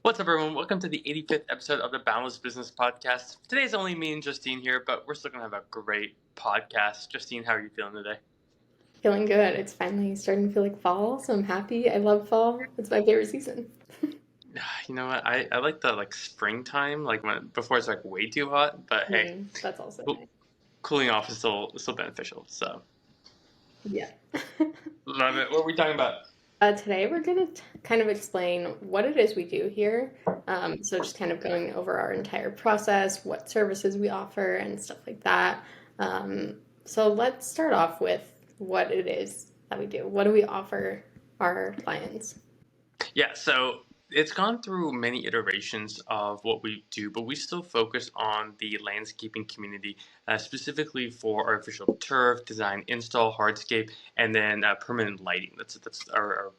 What's up, everyone? Welcome to the 85th episode of the Boundless Business Podcast. Today's only me and Justine here, but we're still going to have a great podcast. Justine, how are you feeling today? Feeling good. It's finally starting to feel like fall, so I'm happy. I love fall. It's my favorite season. You know what? I like the springtime, before it's way too hot. But hey, That's also cool, nice. cooling off is still beneficial. So Yeah. love it. What are we talking about? Today we're going to kind of explain what it is we do here. So just kind of going over our entire process, what services we offer, and stuff like that. So let's start off with what it is that we do. What do we offer our clients? Yeah, so it's gone through many iterations of what we do, but we still focus on the landscaping community, specifically for artificial turf, design, install, hardscape, and then permanent lighting. That's our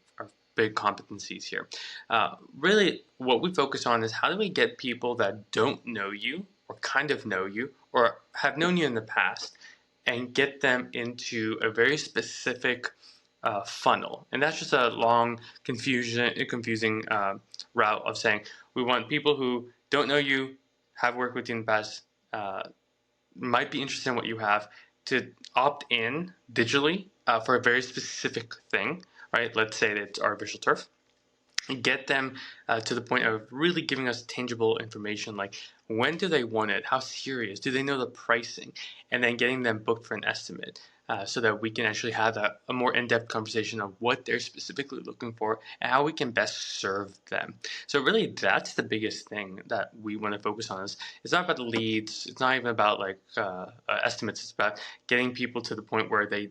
big competencies here. Really, what we focus on is how do we get people that don't know you, or kind of know you, or have known you in the past, and get them into a very specific funnel. And that's just a long, confusing route of saying we want people who don't know you, have worked with you in the past, uh, might be interested in what you have, to opt in digitally for a very specific thing, right? Let's say that it's artificial turf. Get them to the point of really giving us tangible information like when do they want it, how serious, do they know the pricing, and then getting them booked for an estimate so that we can actually have a more in-depth conversation of what they're specifically looking for and how we can best serve them. So really that's the biggest thing that we want to focus on. Is it's not about the leads, it's not even about estimates, it's about getting people to the point where they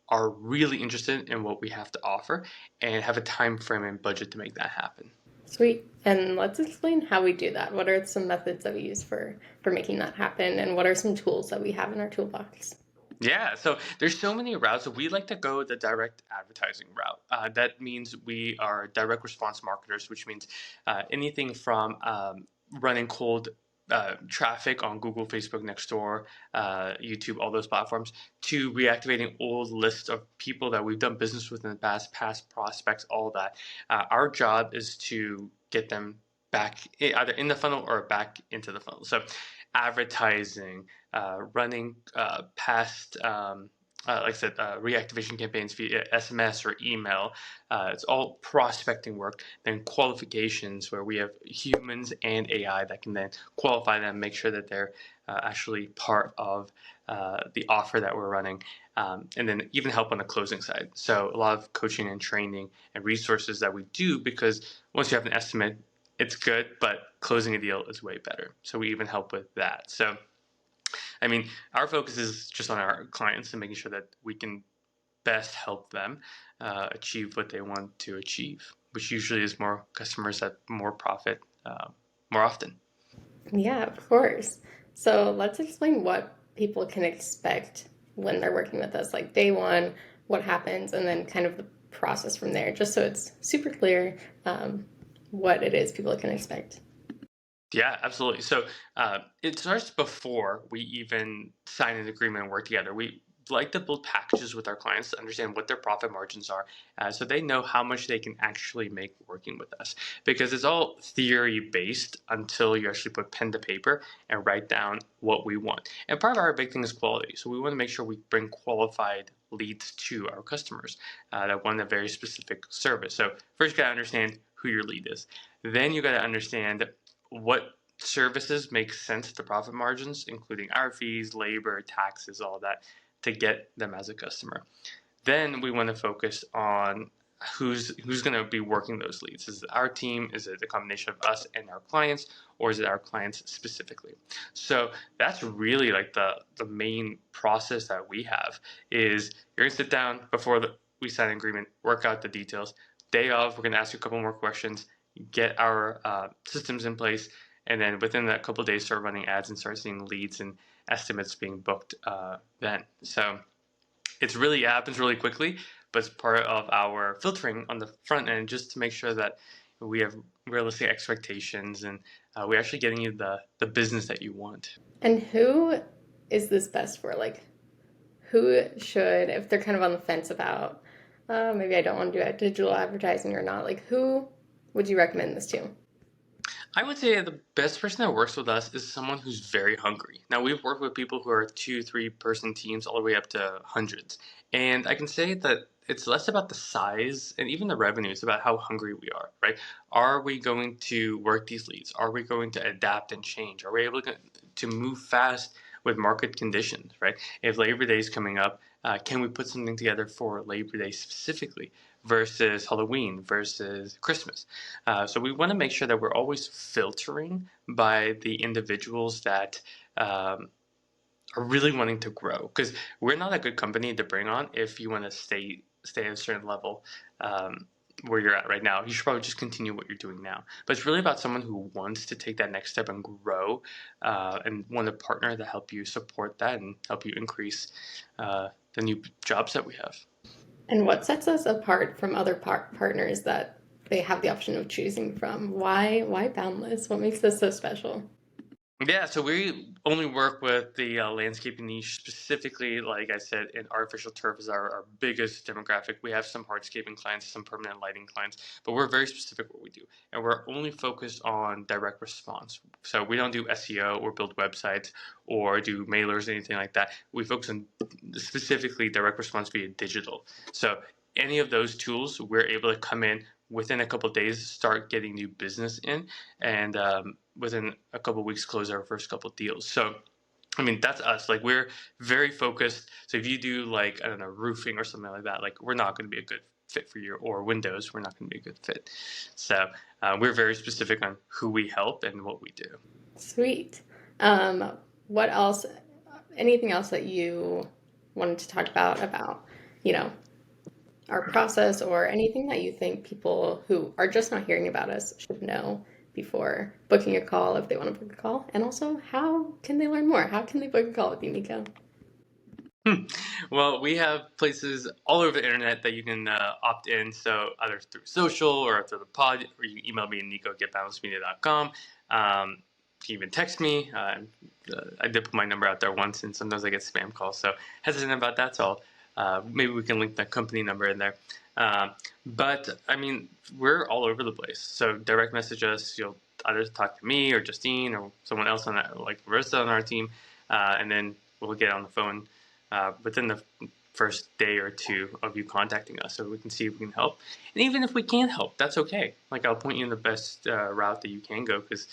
are really interested in what we have to offer and have a time frame and budget to make that happen. Sweet. And let's explain how we do that. What are some methods that we use for making that happen, and what are some tools that we have in our toolbox? Yeah, so there's so many routes. So we like to go the direct advertising route. That means we are direct response marketers, which means anything from running cold traffic on Google, Facebook, Nextdoor, YouTube, all those platforms, to reactivating old lists of people that we've done business with in the past prospects, all that. Our job is to get them back either in the funnel or back into the funnel. So advertising, running past, like I said, reactivation campaigns via SMS or email. It's all prospecting work. Then qualifications, where we have humans and AI that can then qualify them, make sure that they're actually part of the offer that we're running. And then even help on the closing side. So a lot of coaching and training and resources that we do, because once you have an estimate, it's good, but closing a deal is way better. So we even help with that. So I mean, our focus is just on our clients and making sure that we can best help them achieve what they want to achieve, which usually is more customers at more profit more often. Yeah, of course. So let's explain what people can expect when they're working with us, like day one, what happens, and then kind of the process from there, just so it's super clear what it is people can expect. Yeah, absolutely. So it starts before we even sign an agreement and work together. We like to build packages with our clients to understand what their profit margins are, so they know how much they can actually make working with us. Because it's all theory based until you actually put pen to paper and write down what we want. And part of our big thing is quality. So we want to make sure we bring qualified leads to our customers that want a very specific service. So first, you got to understand who your lead is. Then you got to understand what services make sense to profit margins, including our fees, labor, taxes, all that, to get them as a customer. Then we want to focus on who's going to be working those leads. Is it our team? Is it a combination of us and our clients, or is it our clients specifically? So that's really like the main process that we have. Is you're going to sit down before we sign an agreement, work out the details. Day of, we're going to ask you a couple more questions, get our systems in place, and then within that couple of days, start running ads and start seeing leads and estimates being booked then. So it happens really quickly, but it's part of our filtering on the front end just to make sure that we have realistic expectations and we're actually getting you the business that you want. And who is this best for? Like, who should, if they're kind of on the fence about, maybe I don't want to do digital advertising or not, like, who would you recommend this to? I would say the best person that works with us is someone who's very hungry. Now, we've worked with people who are 2, 3 person teams all the way up to hundreds. And I can say that it's less about the size and even the revenue. It's about how hungry we are, right? Are we going to work these leads? Are we going to adapt and change? Are we able to move fast with market conditions, right? If Labor Day is coming up, can we put something together for Labor Day specifically versus Halloween versus Christmas? So we want to make sure that we're always filtering by the individuals that are really wanting to grow, because we're not a good company to bring on if you want to stay at a certain level where you're at right now. You should probably just continue what you're doing now. But it's really about someone who wants to take that next step and grow, and want a partner to help you support that and help you increase the new jobs that we have. And what sets us apart from other partners that they have the option of choosing from? Why Boundless? What makes this so special? Yeah, so we only work with the landscaping niche specifically. Like I said, in artificial turf is our biggest demographic. We have some hardscaping clients, some permanent lighting clients, but we're very specific what we do, and we're only focused on direct response. So we don't do SEO or build websites or do mailers or anything like that. We focus on specifically direct response via digital. So any of those tools, we're able to come in within a couple of days, start getting new business in, and within a couple of weeks close our first couple of deals. So I mean, that's us. Like, we're very focused. So if you do, like, I don't know, roofing or something like that, like, we're not going to be a good fit for you, or windows, we're not going to be a good fit. So we're very specific on who we help and what we do. Sweet. Um, what else? Anything else that you wanted to talk about, you know, our process or anything that you think people who are just not hearing about us should know before booking a call if they want to book a call? And also, how can they learn more? How can they book a call with you, Nico? Well, we have places all over the internet that you can opt in. So either through social or through the pod, or you can email me at nico@balancedmedia.com. You can even text me. I did put my number out there once, and sometimes I get spam calls. So hesitant about that. So maybe we can link the company number in there. But I mean, we're all over the place. So direct message us. You'll either talk to me or Justine or someone else on that, like Marissa on our team, and then we'll get on the phone within the first day or two of you contacting us, so we can see if we can help. And even if we can't help, that's okay. Like, I'll point you in the best route that you can go, because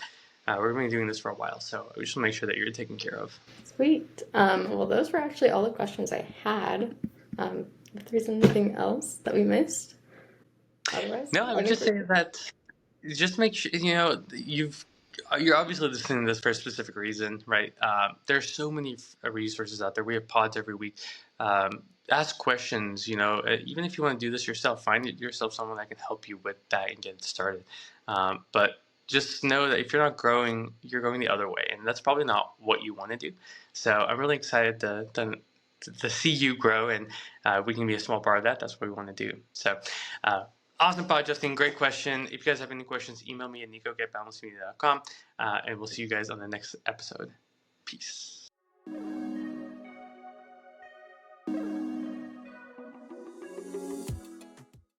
we're going to be doing this for a while, so we just want to make sure that you're taken care of. Sweet. Well, those were actually all the questions I had. If there's anything else that we missed, otherwise, No, I would just say that just make sure, you're obviously listening to this for a specific reason, right? There's so many resources out there. We have pods every week. Ask questions, even if you want to do this yourself, find yourself someone that can help you with that and get it started. But just know that if you're not growing, you're going the other way, and that's probably not what you want to do. So I'm really excited to see you grow, and we can be a small part of that. That's what we want to do. So awesome pod, Justine. Great question. If you guys have any questions, email me at nico@balancedmedia.com, and we'll see you guys on the next episode. Peace.